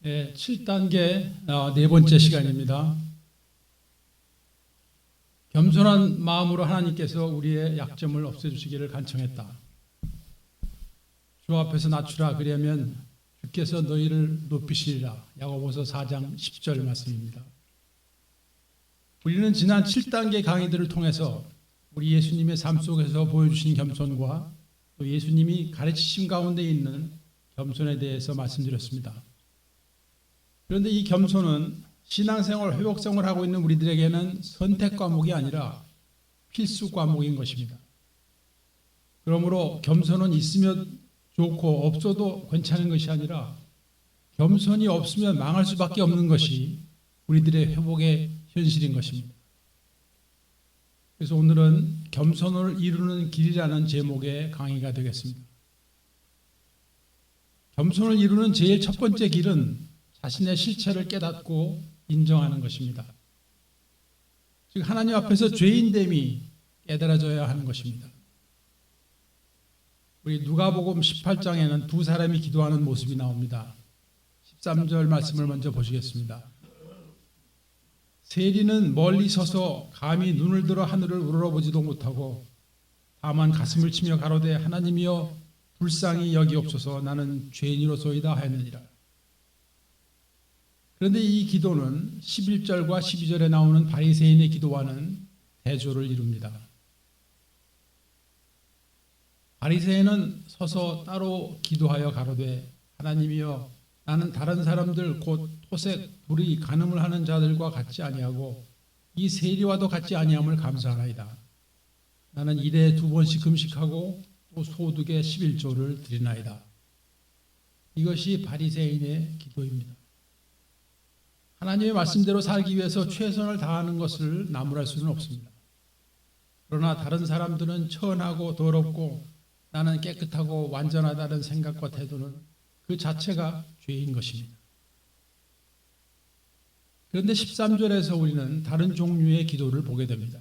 네, 7단계 네 번째 시간입니다. 겸손한 마음으로 하나님께서 우리의 약점을 없애주시기를 간청했다. 주 앞에서 낮추라 그러면 주께서 너희를 높이시리라. 야고보서 4장 10절 말씀입니다. 우리는 지난 7단계 강의들을 통해서 우리 예수님의 삶 속에서 보여주신 겸손과 또 예수님이 가르치심 가운데 있는 겸손에 대해서 말씀드렸습니다. 그런데 이 겸손은 신앙생활, 회복생활을 하고 있는 우리들에게는 선택 과목이 아니라 필수 과목인 것입니다. 그러므로 겸손은 있으면 좋고 없어도 괜찮은 것이 아니라 겸손이 없으면 망할 수밖에 없는 것이 우리들의 회복의 현실인 것입니다. 그래서 오늘은 겸손을 이루는 길이라는 제목의 강의가 되겠습니다. 겸손을 이루는 제일 첫 번째 길은 자신의 실체를 깨닫고 인정하는 것입니다. 즉 하나님 앞에서 죄인됨이 깨달아져야 하는 것입니다. 우리 누가복음 18장에는 두 사람이 기도하는 모습이 나옵니다. 13절 말씀을 먼저 보시겠습니다. 세리는 멀리 서서 감히 눈을 들어 하늘을 우러러보지도 못하고 다만 가슴을 치며 가로되 하나님이여 불쌍히 여기옵소서 나는 죄인이로소이다 하였느니라. 그런데 이 기도는 11절과 12절에 나오는 바리새인의 기도와는 대조를 이룹니다. 바리새인은 서서 따로 기도하여 가로되 하나님이여 나는 다른 사람들 곧 토색, 불의, 간음을 하는 자들과 같지 아니하고 이 세리와도 같지 아니함을 감사하나이다. 나는 일에 2번씩 금식하고 또 소득의 11조를 드리나이다. 이것이 바리새인의 기도입니다. 하나님의 말씀대로 살기 위해서 최선을 다하는 것을 나무랄 수는 없습니다. 그러나 다른 사람들은 천하고 더럽고 나는 깨끗하고 완전하다는 생각과 태도는 그 자체가 죄인 것입니다. 그런데 13절에서 우리는 다른 종류의 기도를 보게 됩니다.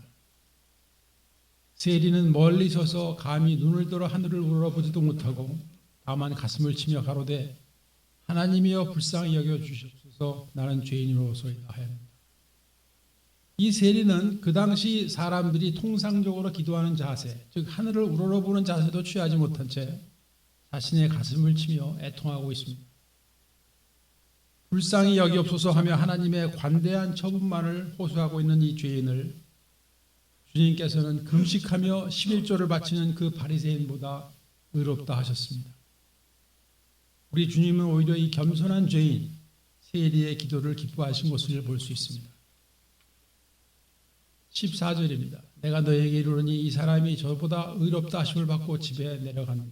세리는 멀리 서서 감히 눈을 들어 하늘을 우러러보지도 못하고 다만 가슴을 치며 가로되 하나님이여 불쌍히 여겨주시옵소서 나는 죄인으로소이다 하였습니다. 이 세리는 그 당시 사람들이 통상적으로 기도하는 자세, 즉 하늘을 우러러보는 자세도 취하지 못한 채 자신의 가슴을 치며 애통하고 있습니다. 불쌍히 여기옵소서 하며 하나님의 관대한 처분만을 호소하고 있는 이 죄인을 주님께서는 금식하며 11조를 바치는 그 바리새인보다 의롭다 하셨습니다. 우리 주님은 오히려 이 겸손한 죄인 세리의 기도를 기뻐하신 것을 볼 수 있습니다. 14절입니다. 내가 너에게 이르노니 이 사람이 저보다 의롭다 하심을 받고 집에 내려가는다.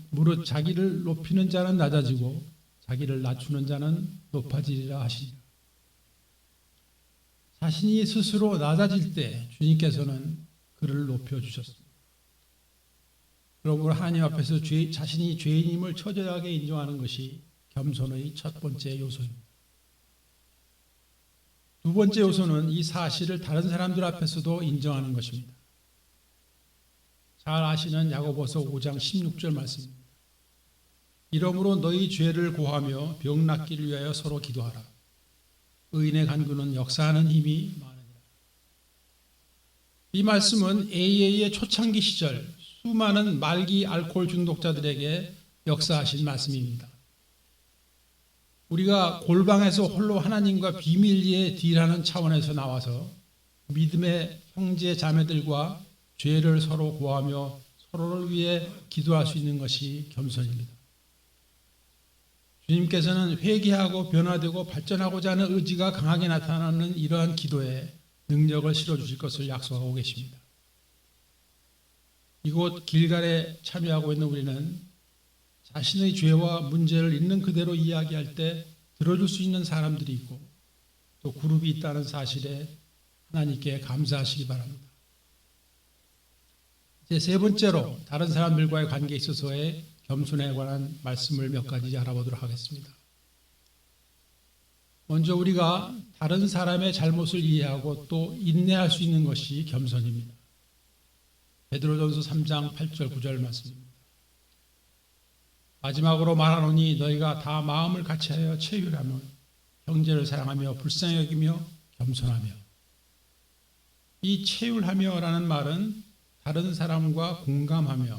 무릇 자기를 높이는 자는 낮아지고 자기를 낮추는 자는 높아지리라 하시니라. 자신이 스스로 낮아질 때 주님께서는 그를 높여주셨습니다. 그러므로 하나님 앞에서 자신이 죄인임을 처절하게 인정하는 것이 겸손의 첫 번째 요소입니다. 두 번째 요소는 이 사실을 다른 사람들 앞에서도 인정하는 것입니다. 잘 아시는 야고보서 5장 16절 말씀입니다. 이러므로 너희 죄를 고하며 병 낫기를 위하여 서로 기도하라. 의인의 간구는 역사하는 힘이 많으니라. 이 말씀은 AA의 초창기 시절 수많은 말기 알코올 중독자들에게 역사하신 말씀입니다. 우리가 골방에서 홀로 하나님과 비밀리에 딜하는 차원에서 나와서 믿음의 형제 자매들과 죄를 서로 고하며 서로를 위해 기도할 수 있는 것이 겸손입니다. 주님께서는 회개하고 변화되고 발전하고자 하는 의지가 강하게 나타나는 이러한 기도에 능력을 실어주실 것을 약속하고 계십니다. 이곳 길갈에 참여하고 있는 우리는 자신의 죄와 문제를 있는 그대로 이야기할 때 들어줄 수 있는 사람들이 있고 또 그룹이 있다는 사실에 하나님께 감사하시기 바랍니다. 이제 세 번째로 다른 사람들과의 관계에 있어서의 겸손에 관한 말씀을 몇 가지 알아보도록 하겠습니다. 먼저 우리가 다른 사람의 잘못을 이해하고 또 인내할 수 있는 것이 겸손입니다. 베드로전서 3장 8절 9절 말씀입니다. 마지막으로 말하노니 너희가 다 마음을 같이하여 체휼하며 형제를 사랑하며 불쌍히 여기며 겸손하며. 이 체휼하며라는 말은 다른 사람과 공감하며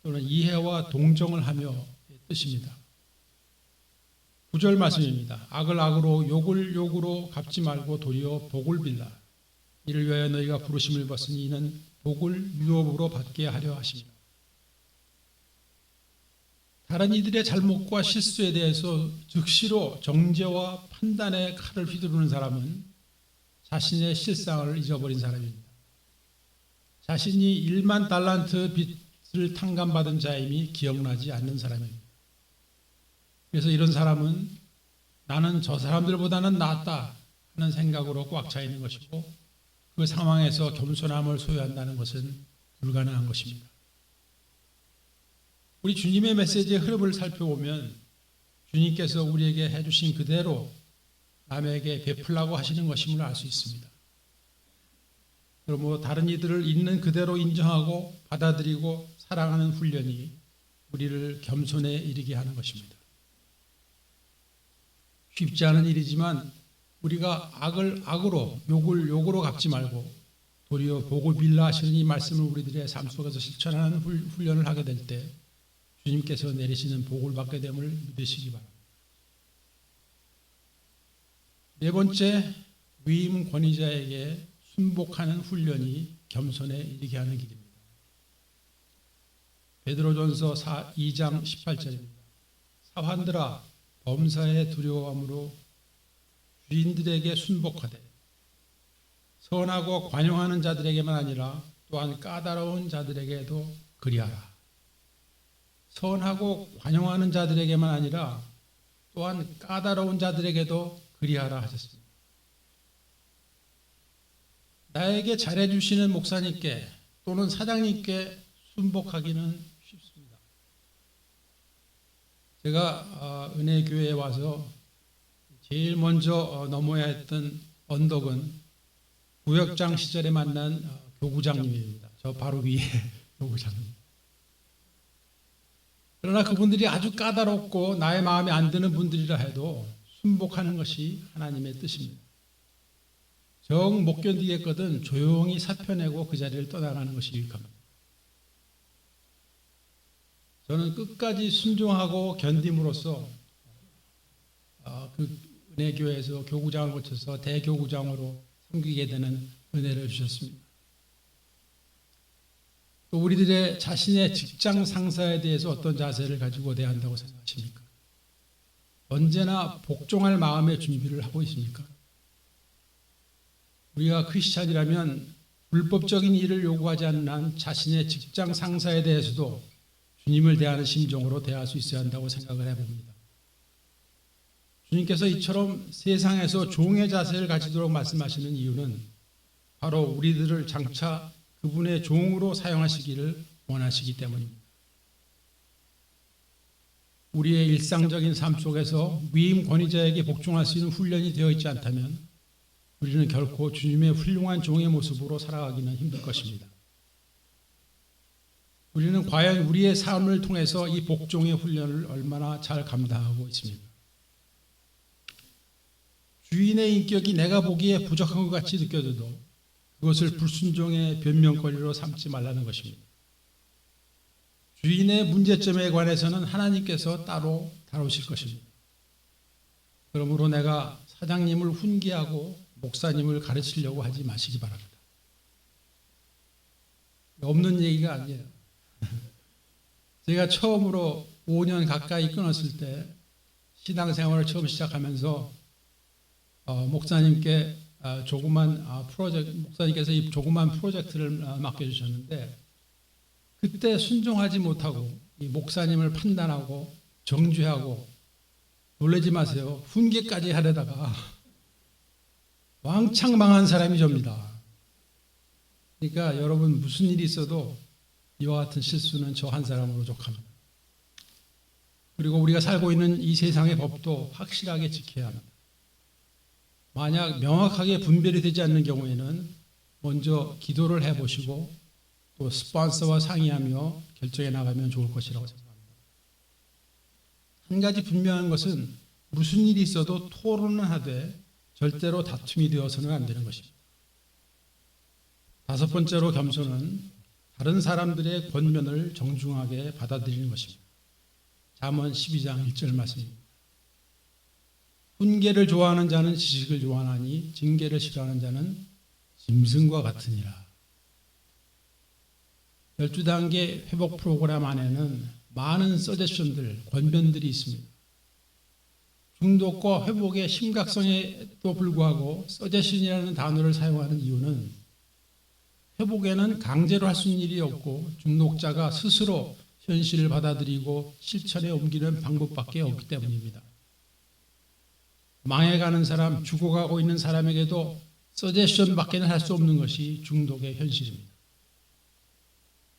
또는 이해와 동정을 하며의 뜻입니다. 9절 말씀입니다. 악을 악으로 욕을 욕으로 갚지 말고 도리어 복을 빌라. 이를 위하여 너희가 부르심을 받으니 이는 복을 유업으로 받게 하려 하십니다. 다른 이들의 잘못과 실수에 대해서 즉시로 정죄와 판단의 칼을 휘두르는 사람은 자신의 실상을 잊어버린 사람입니다. 자신이 1만 달란트 빚을 탕감받은 자임이 기억나지 않는 사람입니다. 그래서 이런 사람은 나는 저 사람들보다는 낫다 하는 생각으로 꽉 차 있는 것이고 그 상황에서 겸손함을 소유한다는 것은 불가능한 것입니다. 우리 주님의 메시지의 흐름을 살펴보면 주님께서 우리에게 해주신 그대로 남에게 베풀라고 하시는 것임을 알 수 있습니다. 그러므로 다른 이들을 있는 그대로 인정하고 받아들이고 사랑하는 훈련이 우리를 겸손에 이르게 하는 것입니다. 쉽지 않은 일이지만 우리가 악을 악으로 욕을 욕으로 갚지 말고 도리어 복을 빌라 하시는 이 말씀을 우리들의 삶 속에서 실천하는 훈련을 하게 될 때 주님께서 내리시는 복을 받게 됨을 믿으시기 바랍니다. 네 번째, 위임 권위자에게 순복하는 훈련이 겸손에 이르게 하는 길입니다. 베드로전서 2장 18절입니다. 사환들아 범사에 두려워함으로 주인들에게 순복하되 선하고 관용하는 자들에게만 아니라 또한 까다로운 자들에게도 그리하라. 선하고 관용하는 자들에게만 아니라 또한 까다로운 자들에게도 그리하라 하셨습니다. 나에게 잘해주시는 목사님께 또는 사장님께 순복하기는 쉽습니다. 제가 은혜교회에 와서 제일 먼저 넘어야 했던 언덕은 구역장 시절에 만난 교구장님입니다. 저 바로 위에 교구장님. 그러나 그분들이 아주 까다롭고 나의 마음에 안 드는 분들이라 해도 순복하는 것이 하나님의 뜻입니다. 정 못 견디겠거든 조용히 사표내고 그 자리를 떠나가는 것이 유익합니다. 저는 끝까지 순종하고 견딤으로써 그 은혜교회에서 교구장을 거쳐서 대교구장으로 섬기게 되는 은혜를 주셨습니다. 또 우리들의 자신의 직장 상사에 대해서 어떤 자세를 가지고 대한다고 생각하십니까? 언제나 복종할 마음의 준비를 하고 있습니까? 우리가 크리스찬이라면 불법적인 일을 요구하지 않는 한 자신의 직장 상사에 대해서도 주님을 대하는 심정으로 대할 수 있어야 한다고 생각을 해봅니다. 주님께서 이처럼 세상에서 종의 자세를 가지도록 말씀하시는 이유는 바로 우리들을 장차 그분의 종으로 사용하시기를 원하시기 때문입니다. 우리의 일상적인 삶 속에서 위임 권위자에게 복종할 수 있는 훈련이 되어 있지 않다면 우리는 결코 주님의 훌륭한 종의 모습으로 살아가기는 힘들 것입니다. 우리는 과연 우리의 삶을 통해서 이 복종의 훈련을 얼마나 잘 감당하고 있습니까? 주인의 인격이 내가 보기에 부족한 것 같이 느껴져도 그것을 불순종의 변명거리로 삼지 말라는 것입니다. 주인의 문제점에 관해서는 하나님께서 따로 다루실 것입니다. 그러므로 내가 사장님을 훈계하고 목사님을 가르치려고 하지 마시기 바랍니다. 없는 얘기가 아니에요. 제가 처음으로 5년 가까이 끊었을 때 신앙생활을 처음 시작하면서 목사님께 목사님께서 이 조그만 프로젝트를 맡겨주셨는데 그때 순종하지 못하고 이 목사님을 판단하고 정죄하고 놀라지 마세요. 훈계까지 하려다가 왕창 망한 사람이 접니다. 그러니까 여러분 무슨 일이 있어도 이와 같은 실수는 저 한 사람으로 족합니다. 그리고 우리가 살고 있는 이 세상의 법도 확실하게 지켜야 합니다. 만약 명확하게 분별이 되지 않는 경우에는 먼저 기도를 해보시고 또 스폰서와 상의하며 결정해 나가면 좋을 것이라고 생각합니다. 한 가지 분명한 것은 무슨 일이 있어도 토론은 하되 절대로 다툼이 되어서는 안 되는 것입니다. 다섯 번째로 겸손은 다른 사람들의 권면을 정중하게 받아들이는 것입니다. 잠언 12장 1절 말씀입니다. 훈계를 좋아하는 자는 지식을 좋아하나니 징계를 싫어하는 자는 짐승과 같으니라. 12단계 회복 프로그램 안에는 많은 서제션들, 권면들이 있습니다. 중독과 회복의 심각성에도 불구하고 서제션이라는 단어를 사용하는 이유는 회복에는 강제로 할 수 있는 일이 없고 중독자가 스스로 현실을 받아들이고 실천에 옮기는 방법밖에 없기 때문입니다. 망해가는 사람, 죽어가고 있는 사람에게도 서제션밖에는 할 수 없는 것이 중독의 현실입니다.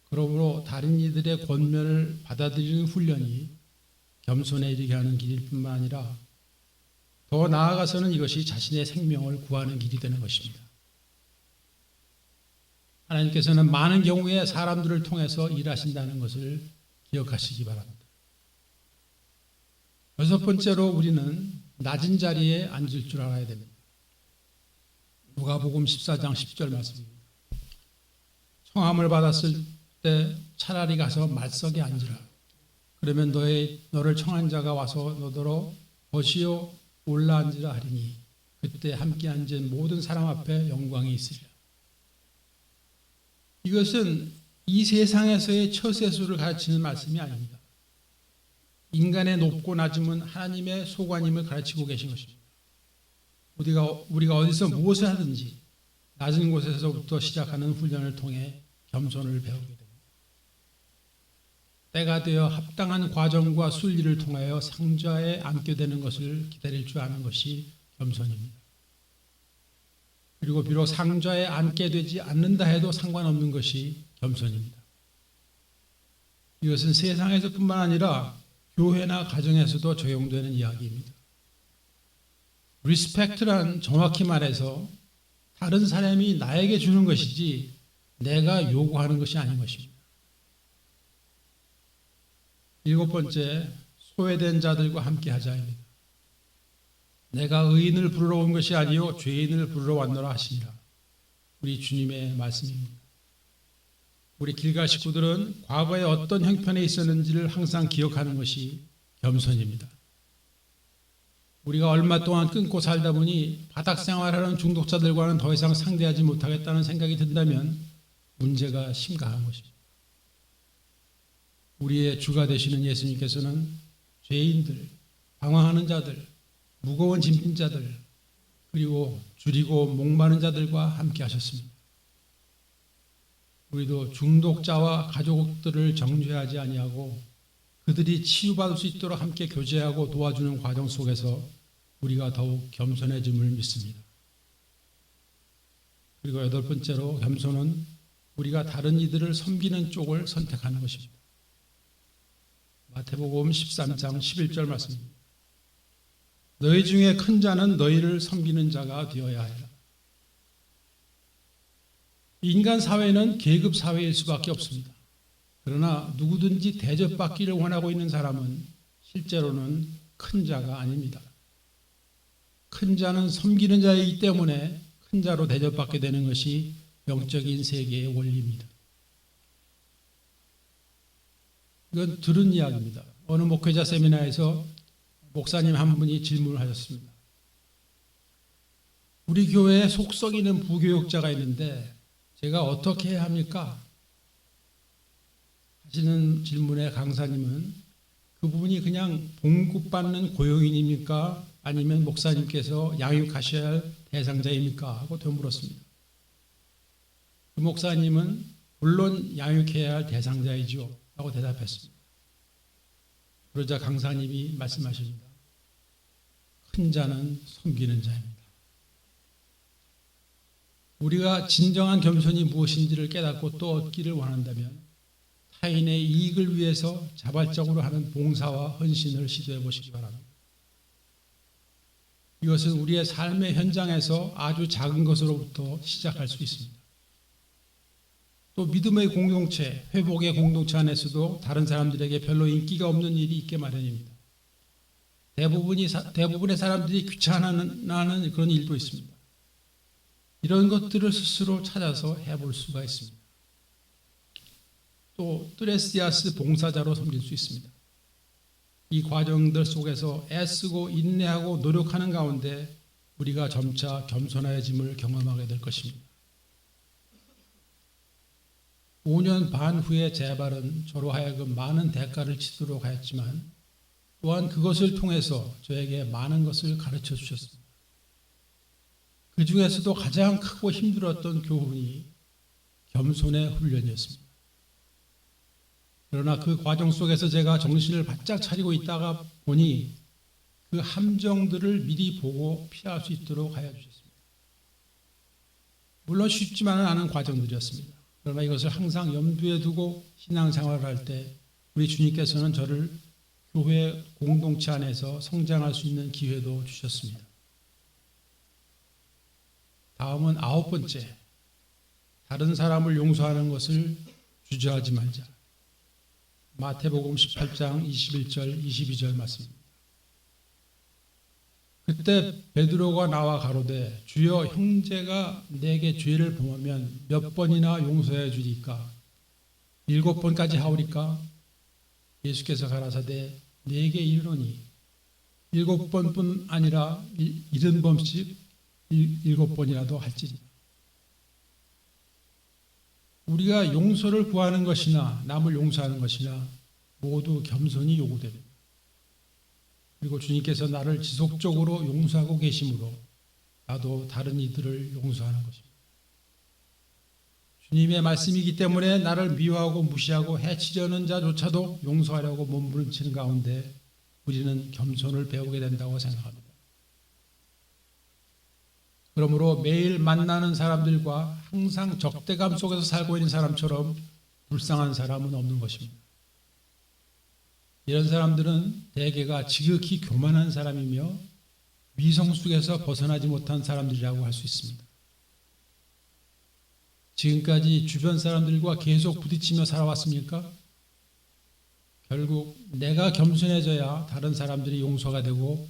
그러므로 다른 이들의 권면을 받아들이는 훈련이 겸손에 이르게 하는 길일 뿐만 아니라 더 나아가서는 이것이 자신의 생명을 구하는 길이 되는 것입니다. 하나님께서는 많은 경우에 사람들을 통해서 일하신다는 것을 기억하시기 바랍니다. 여섯 번째로 우리는 낮은 자리에 앉을 줄 알아야 됩니다. 누가복음 14장 10절 말씀입니다. 청함을 받았을 때 차라리 가서 말석에 앉으라. 그러면 너를 청한 자가 와서 너더러 보시오 올라 앉으라 하리니 그때 함께 앉은 모든 사람 앞에 영광이 있으리라. 이것은 이 세상에서의 처세수를 가르치는 말씀이 아닙니다. 인간의 높고 낮음은 하나님의 소관임을 가르치고 계신 것입니다. 우리가 어디서 무엇을 하든지 낮은 곳에서부터 시작하는 훈련을 통해 겸손을 배우게 됩니다. 때가 되어 합당한 과정과 순리를 통하여 상좌에 앉게 되는 것을 기다릴 줄 아는 것이 겸손입니다. 그리고 비록 상좌에 앉게 되지 않는다 해도 상관없는 것이 겸손입니다. 이것은 세상에서뿐만 아니라 교회나 가정에서도 적용되는 이야기입니다. 리스펙트란 정확히 말해서 다른 사람이 나에게 주는 것이지 내가 요구하는 것이 아닌 것입니다. 일곱 번째, 소외된 자들과 함께 하자입니다. 내가 의인을 부르러 온 것이 아니요 죄인을 부르러 왔노라 하시니라. 우리 주님의 말씀입니다. 우리 길가 식구들은 과거에 어떤 형편에 있었는지를 항상 기억하는 것이 겸손입니다. 우리가 얼마 동안 끊고 살다 보니 바닥 생활하는 중독자들과는 더 이상 상대하지 못하겠다는 생각이 든다면 문제가 심각한 것입니다. 우리의 주가 되시는 예수님께서는 죄인들, 방황하는 자들, 무거운 짐진 자들, 그리고 줄이고 목마른 자들과 함께 하셨습니다. 우리도 중독자와 가족들을 정죄하지 아니하고 그들이 치유받을 수 있도록 함께 교제하고 도와주는 과정 속에서 우리가 더욱 겸손해짐을 믿습니다. 그리고 여덟 번째로 겸손은 우리가 다른 이들을 섬기는 쪽을 선택하는 것입니다. 마태복음 13장 11절 말씀입니다. 너희 중에 큰 자는 너희를 섬기는 자가 되어야 하리라. 인간 사회는 계급 사회일 수밖에 없습니다. 그러나 누구든지 대접받기를 원하고 있는 사람은 실제로는 큰 자가 아닙니다. 큰 자는 섬기는 자이기 때문에 큰 자로 대접받게 되는 것이 영적인 세계의 원리입니다. 이건 들은 이야기입니다. 어느 목회자 세미나에서 목사님 한 분이 질문을 하셨습니다. 우리 교회에 속 썩이는 부교육자가 있는데 제가 어떻게 해야 합니까? 하시는 질문에 강사님은 그분이 그냥 봉급받는 고용인입니까? 아니면 목사님께서 양육하셔야 할 대상자입니까? 하고 되물었습니다. 그 목사님은 물론 양육해야 할 대상자이죠 라고 대답했습니다. 그러자 강사님이 말씀하십니다. 큰 자는 섬기는 자입니다. 우리가 진정한 겸손이 무엇인지를 깨닫고 또 얻기를 원한다면 타인의 이익을 위해서 자발적으로 하는 봉사와 헌신을 시도해 보시기 바랍니다. 이것은 우리의 삶의 현장에서 아주 작은 것으로부터 시작할 수 있습니다. 또 믿음의 공동체, 회복의 공동체 안에서도 다른 사람들에게 별로 인기가 없는 일이 있게 마련입니다. 대부분의 사람들이 귀찮아하는 그런 일도 있습니다. 이런 것들을 스스로 찾아서 해볼 수가 있습니다. 또 트레시아스 봉사자로 섬길 수 있습니다. 이 과정들 속에서 애쓰고 인내하고 노력하는 가운데 우리가 점차 겸손해짐을 경험하게 될 것입니다. 5년 반 후에 재발은 저로 하여금 많은 대가를 치도록 하였지만 또한 그것을 통해서 저에게 많은 것을 가르쳐 주셨습니다. 그 중에서도 가장 크고 힘들었던 교훈이 겸손의 훈련이었습니다. 그러나 그 과정 속에서 제가 정신을 바짝 차리고 있다가 보니 그 함정들을 미리 보고 피할 수 있도록 하여 주셨습니다. 물론 쉽지만은 않은 과정들이었습니다. 그러나 이것을 항상 염두에 두고 신앙생활을 할 때 우리 주님께서는 저를 교회 공동체 안에서 성장할 수 있는 기회도 주셨습니다. 다음은 9번째, 다른 사람을 용서하는 것을 주저하지 말자. 마태복음 18장 21절 22절 말씀입니다. 그때 베드로가 나와 가로되 주여 형제가 내게 죄를 범하면 몇 번이나 용서해 주리까? 7번까지 하오리까? 예수께서 가라사대 내게 이르노니 7번뿐 아니라 70번씩 7번이라도 할지니라. 우리가 용서를 구하는 것이나 남을 용서하는 것이나 모두 겸손이 요구됩니다. 그리고 주님께서 나를 지속적으로 용서하고 계심으로 나도 다른 이들을 용서하는 것입니다. 주님의 말씀이기 때문에 나를 미워하고 무시하고 해치려는 자조차도 용서하려고 몸부림치는 가운데 우리는 겸손을 배우게 된다고 생각합니다. 그러므로 매일 만나는 사람들과 항상 적대감 속에서 살고 있는 사람처럼 불쌍한 사람은 없는 것입니다. 이런 사람들은 대개가 지극히 교만한 사람이며 위성숙에서 벗어나지 못한 사람들이라고 할 수 있습니다. 지금까지 주변 사람들과 계속 부딪히며 살아왔습니까? 결국 내가 겸손해져야 다른 사람들이 용서가 되고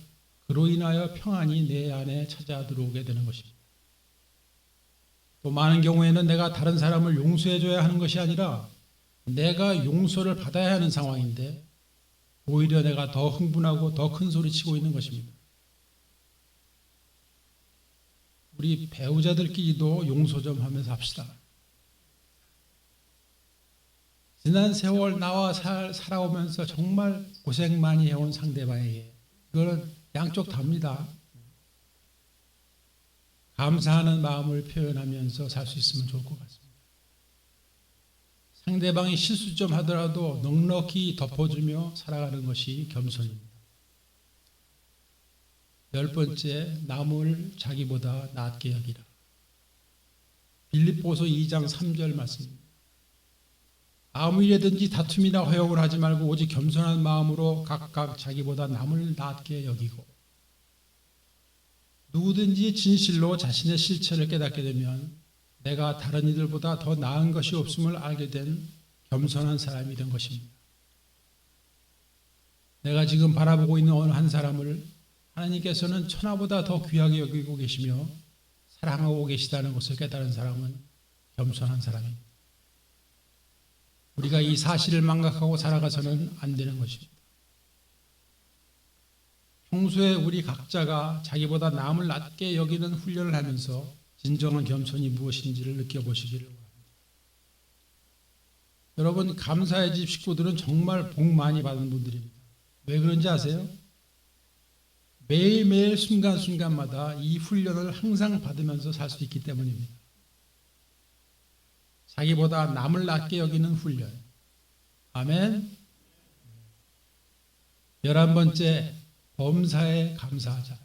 그로 인하여 평안이 내 안에 찾아 들어오게 되는 것입니다. 또 많은 경우에는 내가 다른 사람을 용서해줘야 하는 것이 아니라 내가 용서를 받아야 하는 상황인데 오히려 내가 더 흥분하고 더 큰 소리 치고 있는 것입니다. 우리 배우자들끼리도 용서 좀 하면서 합시다. 지난 세월 나와 살아오면서 정말 고생 많이 해온 상대방에게 이거는 양쪽 다입니다. 감사하는 마음을 표현하면서 살 수 있으면 좋을 것 같습니다. 상대방이 실수 좀 하더라도 넉넉히 덮어주며 살아가는 것이 겸손입니다. 10번째, 남을 자기보다 낫게 여기라. 빌립보서 2장 3절 말씀입니다. 아무 일에든지 다툼이나 허용을 하지 말고 오직 겸손한 마음으로 각각 자기보다 남을 낫게 여기고 누구든지 진실로 자신의 실체를 깨닫게 되면 내가 다른 이들보다 더 나은 것이 없음을 알게 된 겸손한 사람이 된 것입니다. 내가 지금 바라보고 있는 어느 한 사람을 하나님께서는 천하보다 더 귀하게 여기고 계시며 사랑하고 계시다는 것을 깨달은 사람은 겸손한 사람입니다. 우리가 이 사실을 망각하고 살아가서는 안 되는 것입니다. 평소에 우리 각자가 자기보다 남을 낮게 여기는 훈련을 하면서 진정한 겸손이 무엇인지를 느껴보시기를 바랍니다. 여러분, 감사의 집 식구들은 정말 복 많이 받은 분들입니다. 왜 그런지 아세요? 매일매일 순간순간마다 이 훈련을 항상 받으면서 살 수 있기 때문입니다. 자기보다 남을 낮게 여기는 훈련. 아멘. 11번째, 범사에 감사하자.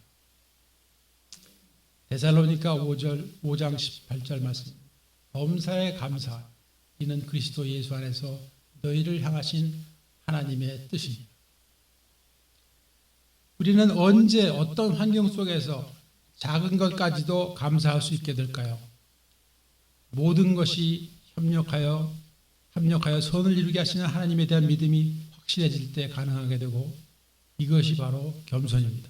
데살로니가 5장 18절 말씀. 범사에 감사. 이는 그리스도 예수 안에서 너희를 향하신 하나님의 뜻입니다. 우리는 언제 어떤 환경 속에서 작은 것까지도 감사할 수 있게 될까요? 모든 것이 협력하여 선을 이루게 하시는 하나님에 대한 믿음이 확실해질 때 가능하게 되고 이것이 바로 겸손입니다.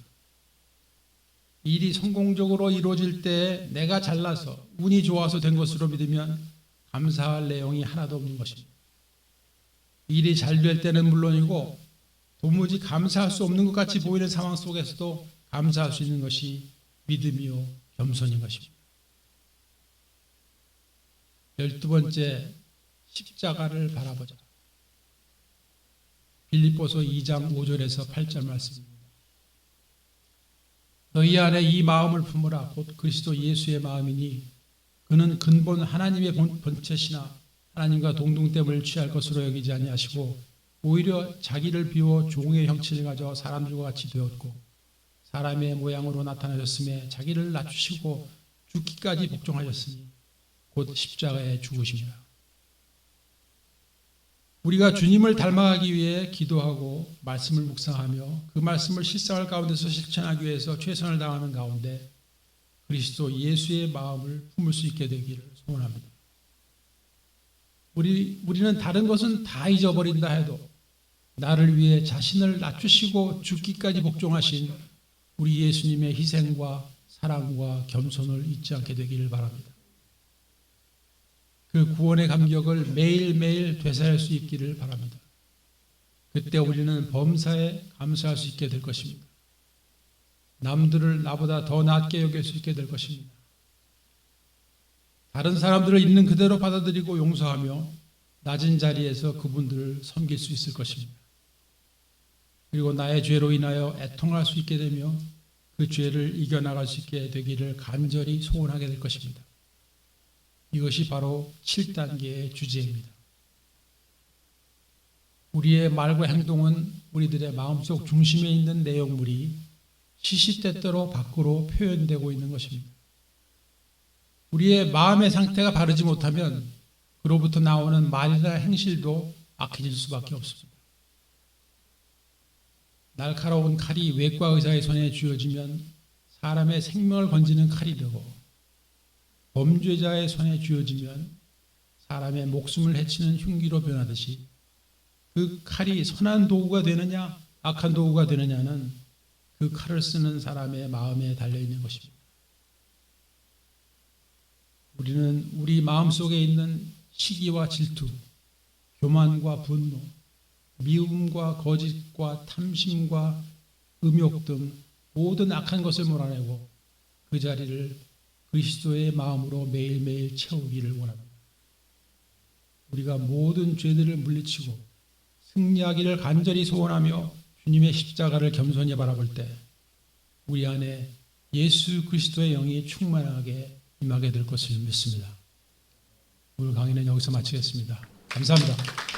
일이 성공적으로 이루어질 때 내가 잘나서 운이 좋아서 된 것으로 믿으면 감사할 내용이 하나도 없는 것입니다. 일이 잘 될 때는 물론이고 도무지 감사할 수 없는 것 같이 보이는 상황 속에서도 감사할 수 있는 것이 믿음이요 겸손인 것입니다. 12번째, 십자가를 바라보자. 빌립보서 2장 5절에서 8절 말씀입니다. 너희 안에 이 마음을 품으라. 곧 그리스도 예수의 마음이니 그는 근본 하나님의 본체시나 하나님과 동등됨을 취할 것으로 여기지 아니하시고 오히려 자기를 비워 종의 형체를 가져 사람들과 같이 되었고 사람의 모양으로 나타나셨음에 자기를 낮추시고 죽기까지 복종하셨으니 곧 십자가에 죽으십니다. 우리가 주님을 닮아가기 위해 기도하고 말씀을 묵상하며 그 말씀을 실생활 가운데서 실천하기 위해서 최선을 다하는 가운데 그리스도 예수의 마음을 품을 수 있게 되기를 소원합니다. 우리는 다른 것은 다 잊어버린다 해도 나를 위해 자신을 낮추시고 죽기까지 복종하신 우리 예수님의 희생과 사랑과 겸손을 잊지 않게 되기를 바랍니다. 그 구원의 감격을 매일매일 되살릴 수 있기를 바랍니다. 그때 우리는 범사에 감사할 수 있게 될 것입니다. 남들을 나보다 더 낮게 여길 수 있게 될 것입니다. 다른 사람들을 있는 그대로 받아들이고 용서하며 낮은 자리에서 그분들을 섬길 수 있을 것입니다. 그리고 나의 죄로 인하여 애통할 수 있게 되며 그 죄를 이겨나갈 수 있게 되기를 간절히 소원하게 될 것입니다. 이것이 바로 7단계의 주제입니다. 우리의 말과 행동은 우리들의 마음속 중심에 있는 내용물이 시시때때로 밖으로 표현되고 있는 것입니다. 우리의 마음의 상태가 바르지 못하면 그로부터 나오는 말이나 행실도 악해질 수밖에 없습니다. 날카로운 칼이 외과 의사의 손에 쥐어지면 사람의 생명을 건지는 칼이 되고 범죄자의 손에 쥐어지면 사람의 목숨을 해치는 흉기로 변하듯이 그 칼이 선한 도구가 되느냐 악한 도구가 되느냐는 그 칼을 쓰는 사람의 마음에 달려있는 것입니다. 우리는 우리 마음속에 있는 시기와 질투, 교만과 분노, 미움과 거짓과 탐심과 음욕 등 모든 악한 것을 몰아내고 그 자리를 그리스도의 마음으로 매일매일 채우기를 원합니다. 우리가 모든 죄들을 물리치고 승리하기를 간절히 소원하며 주님의 십자가를 겸손히 바라볼 때 우리 안에 예수 그리스도의 영이 충만하게 임하게 될 것을 믿습니다. 오늘 강의는 여기서 마치겠습니다. 감사합니다.